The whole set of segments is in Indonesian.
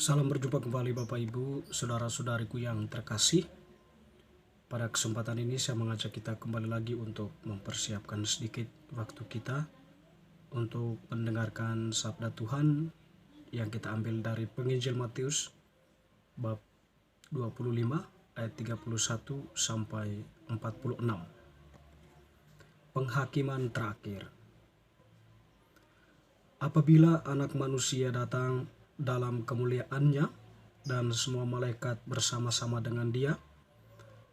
Salam berjumpa kembali Bapak Ibu, saudara-saudariku yang terkasih. Pada kesempatan ini saya mengajak kita kembali lagi untuk mempersiapkan sedikit waktu kita untuk mendengarkan sabda Tuhan yang kita ambil dari penginjil Matius bab 25 ayat 31 sampai 46. Penghakiman terakhir. Apabila Anak Manusia datang dalam kemuliaannya dan semua malaikat bersama-sama dengan Dia,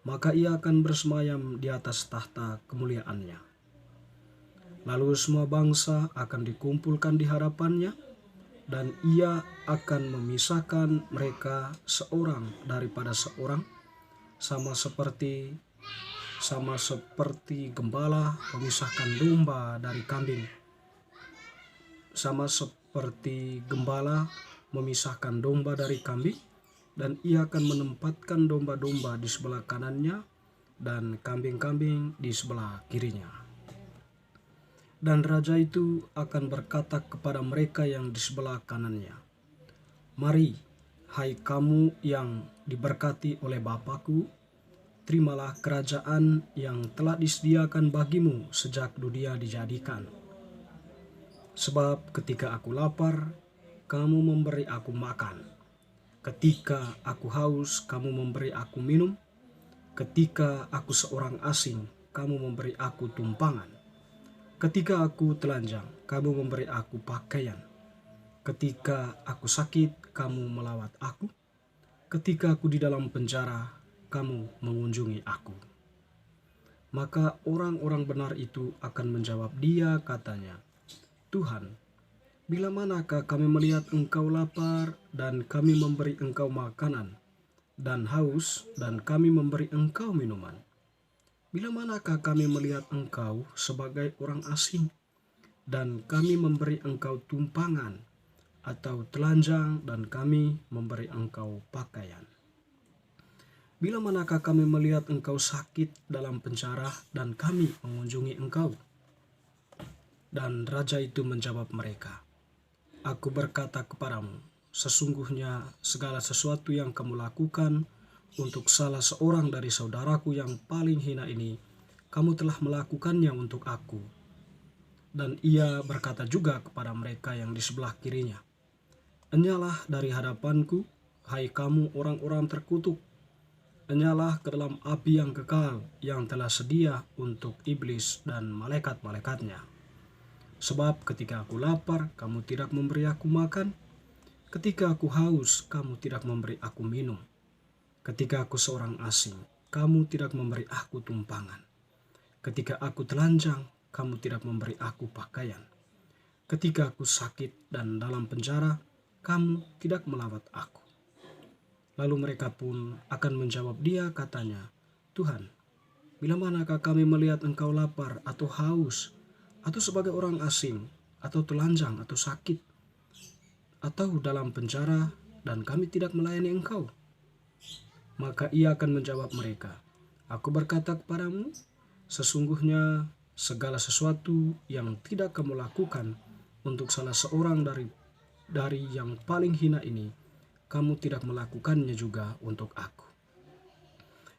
maka Ia akan bersemayam di atas tahta kemuliaannya. Lalu semua bangsa akan dikumpulkan di hadapannya, dan Ia akan memisahkan mereka seorang daripada seorang, sama seperti gembala memisahkan domba dari kambing. Sama seperti gembala memisahkan domba dari kambing, dan Ia akan menempatkan domba-domba di sebelah kanannya dan kambing-kambing di sebelah kirinya. Dan raja itu akan berkata kepada mereka yang di sebelah kanannya, "Mari, hai kamu yang diberkati oleh Bapa-Ku, terimalah kerajaan yang telah disediakan bagimu sejak dunia dijadikan. Sebab ketika aku lapar, kamu memberi aku makan. Ketika aku haus, kamu memberi aku minum. Ketika aku seorang asing, kamu memberi aku tumpangan. Ketika aku telanjang, kamu memberi aku pakaian. Ketika aku sakit, kamu melawat aku. Ketika aku di dalam penjara, kamu mengunjungi aku." Maka orang-orang benar itu akan menjawab Dia, katanya, "Tuhan, bila manakah kami melihat Engkau lapar dan kami memberi Engkau makanan, dan haus dan kami memberi Engkau minuman? Bila manakah kami melihat Engkau sebagai orang asing dan kami memberi Engkau tumpangan, atau telanjang dan kami memberi Engkau pakaian? Bila manakah kami melihat Engkau sakit dalam penjara dan kami mengunjungi Engkau?" Dan raja itu menjawab mereka, "Aku berkata kepadamu, sesungguhnya segala sesuatu yang kamu lakukan untuk salah seorang dari saudaraku yang paling hina ini, kamu telah melakukannya untuk aku." Dan Ia berkata juga kepada mereka yang di sebelah kirinya, "Enyalah dari hadapanku, hai kamu orang-orang terkutuk. Enyalah ke dalam api yang kekal yang telah sedia untuk iblis dan malaikat-malaikatnya. Sebab ketika aku lapar, kamu tidak memberi aku makan. Ketika aku haus, kamu tidak memberi aku minum. Ketika aku seorang asing, kamu tidak memberi aku tumpangan. Ketika aku telanjang, kamu tidak memberi aku pakaian. Ketika aku sakit dan dalam penjara, kamu tidak melawat aku." Lalu mereka pun akan menjawab Dia, katanya, "Tuhan, bila manakah kami melihat Engkau lapar atau haus, atau sebagai orang asing, atau telanjang, atau sakit, atau dalam penjara, dan kami tidak melayani Engkau?" Maka Ia akan menjawab mereka, "Aku berkata kepadamu, sesungguhnya segala sesuatu yang tidak kamu lakukan untuk salah seorang dari yang paling hina ini, kamu tidak melakukannya juga untuk aku."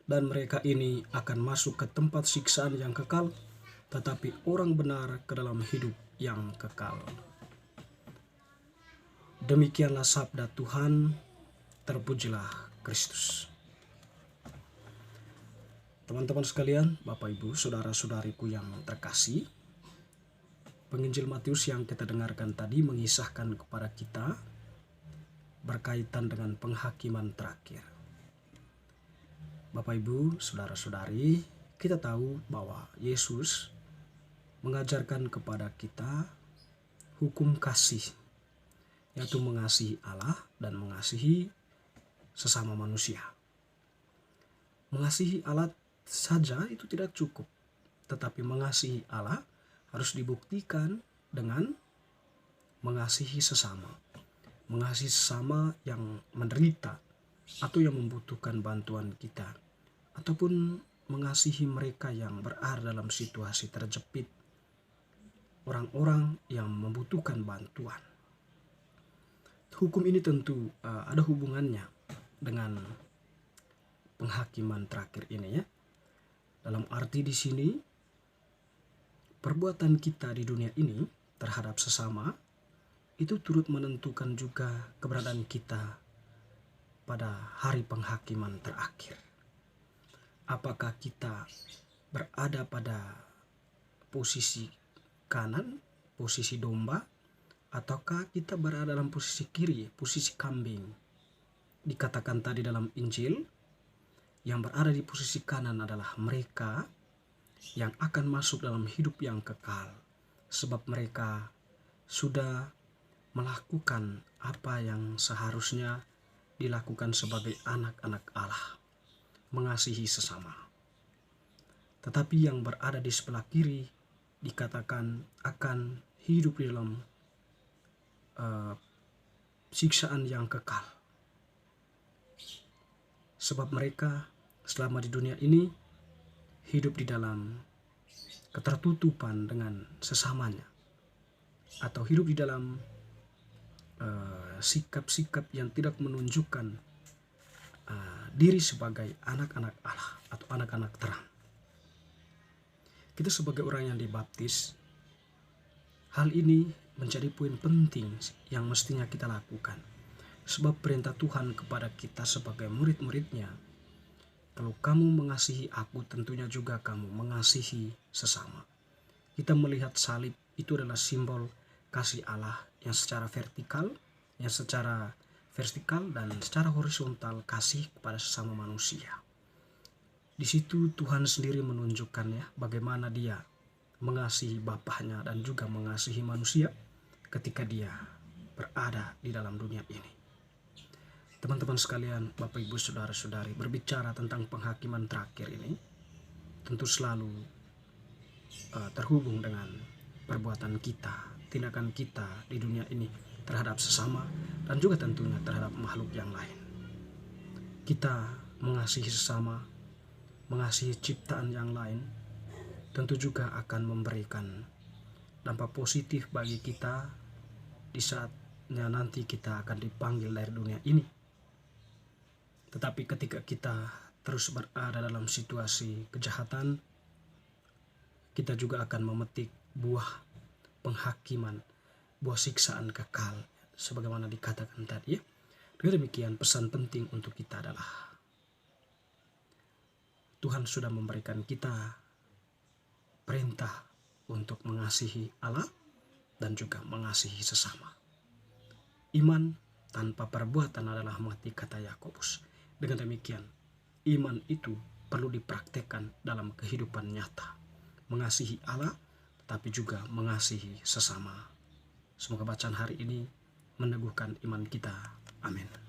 Dan mereka ini akan masuk ke tempat siksaan yang kekal, tetapi orang benar ke dalam hidup yang kekal. Demikianlah sabda Tuhan, terpujilah Kristus. Teman-teman sekalian, Bapak Ibu, saudara-saudariku yang terkasih, penginjil Matius yang kita dengarkan tadi mengisahkan kepada kita berkaitan dengan penghakiman terakhir. Bapak Ibu, saudara-saudari, kita tahu bahwa Yesus mengajarkan kepada kita hukum kasih, yaitu mengasihi Allah dan mengasihi sesama manusia. Mengasihi Allah saja itu tidak cukup, tetapi mengasihi Allah harus dibuktikan dengan mengasihi sesama. Mengasihi sesama yang menderita atau yang membutuhkan bantuan kita, ataupun mengasihi mereka yang berada dalam situasi terjepit, orang-orang yang membutuhkan bantuan. hukum ini tentu ada hubungannya dengan penghakiman terakhir ini ya. Dalam arti di sini perbuatan kita di dunia ini terhadap sesama itu turut menentukan juga keberadaan kita pada hari penghakiman terakhir. Apakah kita berada pada posisi kanan, posisi domba, ataukah kita berada dalam posisi kiri, posisi kambing? Dikatakan tadi dalam Injil, yang berada di posisi kanan adalah mereka yang akan masuk dalam hidup yang kekal, sebab mereka sudah melakukan apa yang seharusnya dilakukan sebagai anak-anak Allah, mengasihi sesama. Tetapi yang berada di sebelah kiri dikatakan akan hidup di dalam siksaan yang kekal, sebab mereka selama di dunia ini hidup di dalam ketertutupan dengan sesamanya, atau hidup di dalam sikap-sikap yang tidak menunjukkan diri sebagai anak-anak Allah atau anak-anak terang. Kita sebagai orang yang dibaptis, hal ini menjadi poin penting yang mestinya kita lakukan, sebab perintah Tuhan kepada kita sebagai murid-muridnya, kalau kamu mengasihi aku, tentunya juga kamu mengasihi sesama. Kita melihat salib itu adalah simbol kasih Allah yang secara vertikal, dan secara horizontal kasih kepada sesama manusia. Di situ Tuhan sendiri menunjukkan ya bagaimana Dia mengasihi Bapaknya dan juga mengasihi manusia ketika Dia berada di dalam dunia ini. Teman-teman sekalian, Bapak Ibu Saudara-saudari, berbicara tentang penghakiman terakhir ini tentu selalu terhubung dengan perbuatan kita, tindakan kita di dunia ini terhadap sesama dan juga tentunya terhadap makhluk yang lain. Kita mengasihi sesama, mengasihi ciptaan yang lain, tentu juga akan memberikan dampak positif bagi kita di saatnya nanti kita akan dipanggil dari dunia ini. Tetapi ketika kita terus berada dalam situasi kejahatan, kita juga akan memetik buah penghakiman, buah siksaan kekal, sebagaimana dikatakan tadi ya. Dengan demikian, pesan penting untuk kita adalah Tuhan sudah memberikan kita perintah untuk mengasihi Allah dan juga mengasihi sesama. Iman tanpa perbuatan adalah mati, kata Yakobus. Dengan demikian, iman itu perlu dipraktekkan dalam kehidupan nyata. Mengasihi Allah, tetapi juga mengasihi sesama. Semoga bacaan hari ini meneguhkan iman kita. Amin.